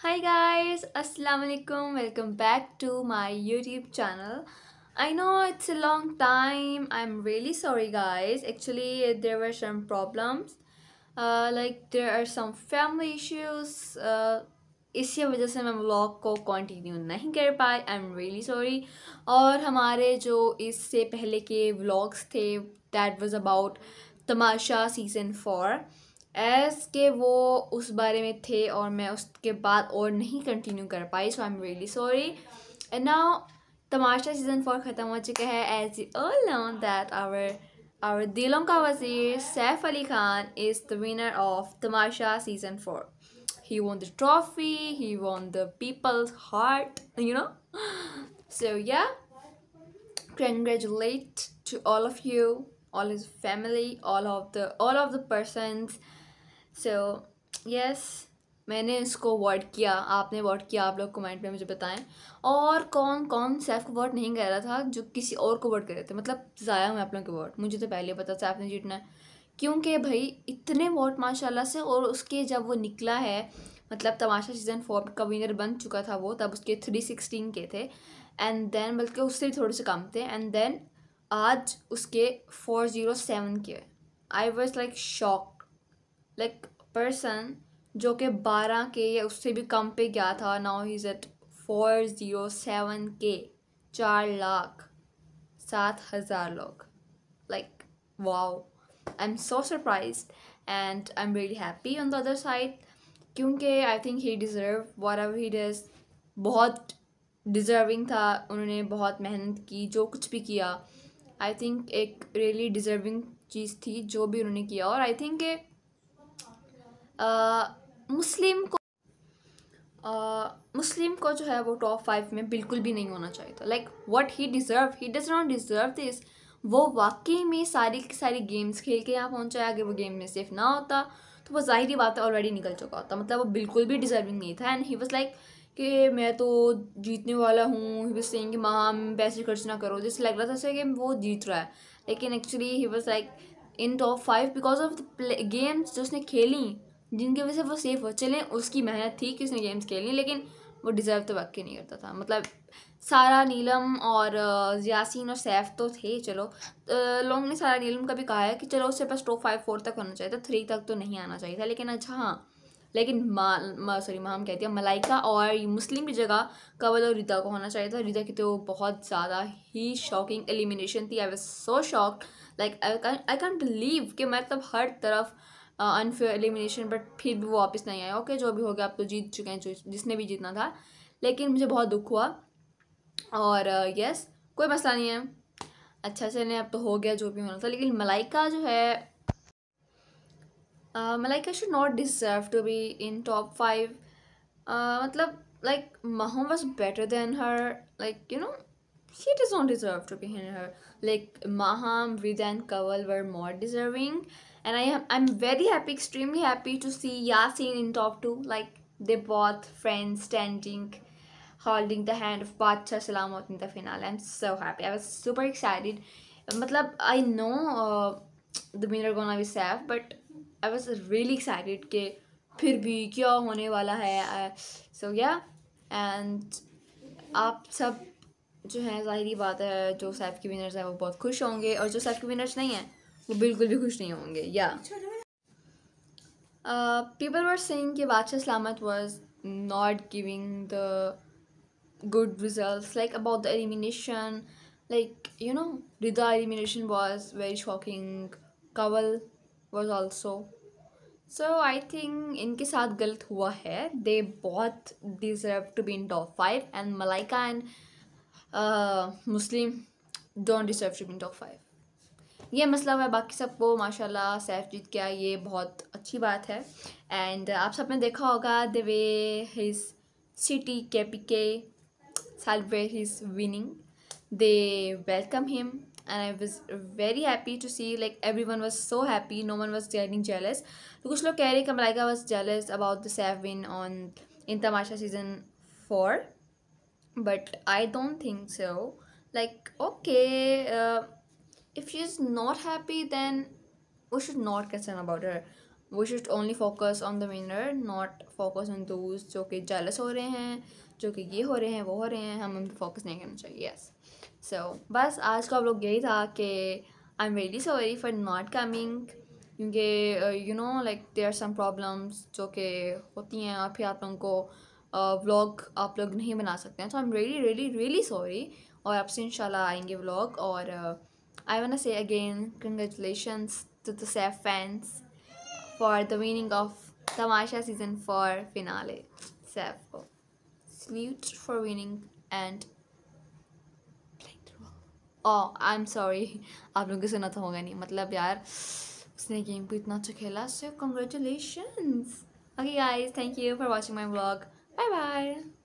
Hi guys, Assalamu alaikum. Welcome back to my YouTube channel. I know it's a long time. I'm really sorry guys. Actually, there were some problems. Like there are some family issues. इसी वजह से मैं vlog को continue नहीं कर पाई. I am really sorry. और हमारे जो इससे पहले के व्लॉग्स थे that was about Tamasha season 4 as के वो उस बारे में थे और मैं उसके बाद और नहीं कंटिन्यू कर पाई. So I am really sorry. And now Tamasha season 4 ख़त्म हो चुका है. As you all know that our दिलों का वज़ीर Saif Ali Khan is the winner of Tamasha Season 4. He won the trophy, he won the people's heart. So yeah, congratulate to all of you, all his family, all of the persons. So yes, मैंने इसको vote किया, आपने vote किया, आप लोग comment में मुझे बताएं. और कौन कौन सैफ को वोट नहीं कर रहा था जो किसी और को वोट कर रहे थे. मतलब ज़ाया हुए आप लोगों के वोट. मुझे तो पहले पता सैफ ने जीतना है क्योंकि भाई इतने वोट माशाल्लाह से. और उसके जब वो निकला है मतलब तमाशा सीज़न 4 का विनर बन चुका था वो, तब उसके 316 के थे. एंड देन बल्कि उससे भी थोड़े से कम थे. एंड देन आज उसके 407 के. I was like shock. Like person जो कि 12 के या उससे भी कम पे गया था, नाउ ही इज़ एट 407 के. 4,07,000 लोग. Like wow, I am so surprised and I am really happy on the other side क्योंकि I think he deserve whatever he does. बहुत डिज़र्विंग था. उन्होंने बहुत मेहनत की, जो कुछ भी किया आई थिंक एक रियली डिज़र्विंग चीज़ थी जो भी उन्होंने किया. और आई थिंक मुस्लिम को मुस्लिम को जो है वो टॉप 5 में बिल्कुल भी नहीं होना चाहिए था. Like what he deserve, he does not deserve this. वो वाकई में सारी की सारी गेम्स खेल के यहाँ पहुँचा है. अगर वो गेम में सेफ ना होता तो वो ज़ाहिर बात है ऑलरेडी निकल चुका होता. मतलब वो बिल्कुल भी डिज़र्विंग नहीं था. एंड ही वॉज लाइक कि मैं तो जीतने वाला हूँ. ही वॉज सेइंग कि माँ पैसे खर्च ना करो. जैसे लग रहा था जैसे कि वो जीत रहा है, लेकिन actually he was like in top 5 because of the games जो उसने खेली जिनकी वजह से वो सेफ हो. चलें उसकी मेहनत थी कि उसने गेम्स खेलनी, लेकिन वो डिज़र्व तो वाकई नहीं करता था. मतलब सारा नीलम और यासीन और सैफ तो थे. चलो लोगों ने सारा नीलम का भी कहा है कि चलो उससे पास टॉप 5 4 तक होना चाहिए था, 3 तक तो नहीं आना चाहिए था. लेकिन अच्छा हाँ, लेकिन माम कहती है मलाइका और मुस्लिम की जगह कवल और रिदा को होना चाहिए था. रिदा की तो बहुत ज़्यादा ही शॉकिंग एलिमिनेशन थी. I was so shocked. Like I can't believe कि मतलब हर तरफ अनफेयर एलिमिनेशन, बट फिर भी वो वापस नहीं आया. ओके जो भी हो गया, आप तो जीत चुके हैं जो जिसने भी जीतना था. लेकिन मुझे बहुत दुख हुआ. और यस, कोई मसला नहीं है. अच्छा चलें, अब तो हो गया जो भी होना था. लेकिन मलाइका जो है, Malaika should not deserve to be in top 5. मतलब like Maham was better than her. Like she does not deserve to be in her. Like Maham, Vida and Kawal were more deserving. And I'm very happy, extremely happy to see Yasin in top 2. Like they both friends standing holding the hand of Bacha Salamat in the finale. I'm so happy. I was super excited. मतलब I know the winner gonna be Saf, but I was really excited कि फिर भी क्या होने वाला है. सो या and आप सब जो है ज़ाहिरी बात है जो सैफ के विनर्स हैं वो बहुत खुश होंगे, और जो सैफ के विनर्स नहीं हैं वो बिल्कुल भी खुश नहीं होंगे. या पीपल वर सेइंग कि बादशाह सलामत was not giving the good results, like about the elimination. Like Rida elimination was very shocking. Kawal was also. So I think इनके साथ गलत हुआ है. दे बहुत deserve to be in top 5 and Malaika and मुस्लिम don't deserve to be in top 5. ये मसला हुआ है. बाकी सबको माशाल्लाह सैफ जीत गया, ये बहुत अच्छी बात है. एंड आप सब ने देखा होगा द वे हिज सिटी के celebrate his winning. They welcome him and I was very happy to see, like everyone was so happy, no one was getting jealous. तो कुछ लोग कह रहे कि Malaika was jealous about the Sav win on in Tamasha season 4, but I don't think so. Like okay, if she's not happy then we should not concern about her. We should only focus on the winner, not focus on those जो कि jealous हो रहे हैं, जो कि ये हो रहे हैं, वो हो रहे हैं, हमें उन पर फोकस नहीं करना चाहिए। यस, सो बस आज का व्लॉग यही था कि I am very sorry for not coming, क्योंकि you know like there are some problems जो कि होती हैं और फिर आप लोगों को व्लॉग आप लोग नहीं बना सकते हैं। तो I am really really really sorry, और आपसे इंशाल्लाह आएंगे व्लॉग। और I want to say again congratulations to the Saif fans for the winning of Tamasha season 4 finale. Seth, salute for winning and playing the role. Oh, I'm sorry. आप लोगों को सुना तो होगा नहीं, मतलब यार उसने गेम को इतना अच्छा खेला, so congratulations. Okay guys, thank you for watching my vlog. Bye bye.